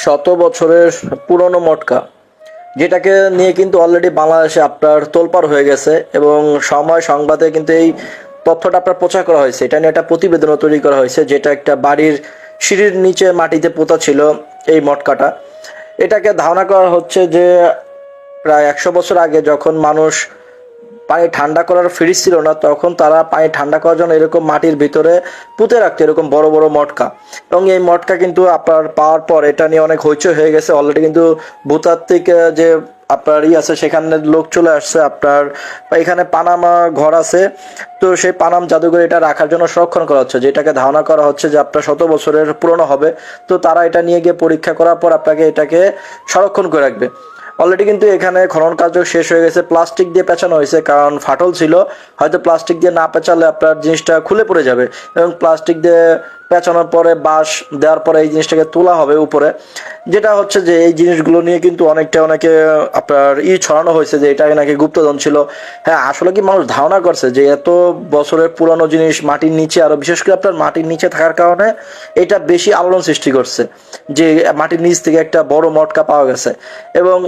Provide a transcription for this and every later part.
শত বছরের পুরনো মটকা, যেটাকে নিয়ে কিন্তু অলরেডি বাংলাদেশে আপনার তোলপাড় হয়ে গেছে এবং সময় সংবাদে কিন্তু এই তথ্যটা আপনার প্রচার করা হয়েছে। এটা নিয়ে একটা প্রতিবেদনও তৈরি করা হয়েছে, যেটা একটা বাড়ির সিঁড়ির নিচে মাটিতে পোতা ছিল এই মটকাটা। এটাকে ধারণা করা হচ্ছে যে প্রায় 100 বছর আগে যখন মানুষ পানি ঠান্ডা করার ফ্রিজ ছিল না, তখন তারা পানি ঠান্ডা করার জন্য এরকম মাটির ভিতরে পুঁতে রাখতো এরকম বড় বড় মটকা। এবং এই মটকা কিন্তু আপনার পাওয়ার পর এটা নিয়ে অনেক হইচই হয়ে গেছে। অলরেডি কিন্তু ভূতাত্ত্বিক যে আপনার আছে সেখানে লোক চলে আসছে। আপনার এখানে পানামা ঘর আছে, তো সেই পানাম জাদুঘরে এটা রাখার জন্য সংরক্ষণ করা হচ্ছে, যেটাকে ধারণা করা হচ্ছে যে আপনার 100 বছরের পুরনো হবে। তো তারা এটা নিয়ে গিয়ে পরীক্ষা করার পর আপনাকে এটাকে সংরক্ষণ করে রাখবে। অলরেডি কিন্তু এখানে খনন কার্য শেষ হয়ে গেছে, প্লাস্টিক দিয়ে পেঁচানো হয়েছে, কারণ ফাটল ছিল, হয়তো প্লাস্টিক দিয়ে না পেঁচালে আপনার জিনিসটা খুলে পড়ে যাবে। এবং প্লাস্টিক দিয়ে পেঁচানোর পরে বাঁশ দেওয়ার পরে এই জিনিসটাকে তোলা হবে উপরে। যেটা হচ্ছে যে এই জিনিসগুলো নিয়ে কিন্তু অনেকে আপনার ছড়ানো হয়েছে যে এটা নাকি গুপ্তধন ছিল। হ্যাঁ, আসলে কি মানুষ ধারণা করছে যে এত বছরের পুরানো জিনিস মাটির নিচে, আরো বিশেষ করে আপনার মাটির নিচে থাকার কারণে এটা বেশি আলোড়ন সৃষ্টি করছে, যে মাটির নিচ থেকে একটা বড় মটকা পাওয়া গেছে। এবং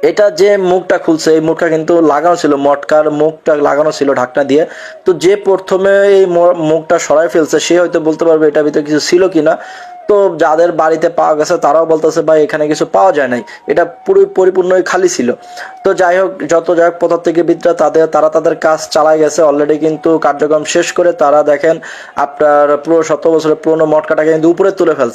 এটা যে মুখটা খুলছে, এই মুখটা কিন্তু লাগানো ছিল, মটকার মুখটা লাগানো ছিল ঢাকনা দিয়ে। তো যে প্রথমে এই মুখটা সরাই ফেলছে সে হয়তো বলতে পারবে এটার ভিতরে কিছু ছিল কিনা। তো যাদের বাড়িতে পাওয়া গেছে তারাও বলতেছে ভাই এখানে কিছু পাওয়া যায় নাই, এটা পরিপূর্ণই খালি ছিল। তো যাই হোক, প্রত্নতত্ত্ববিদরা তারা তাদের কাজ চালায় গেছে। অলরেডি কিন্তু কার্যক্রম শেষ করে তারা দেখেন আপনার পুরো 100 বছরের পুরনো মটকাটাকে কিন্তু উপরে তুলে ফেলছে।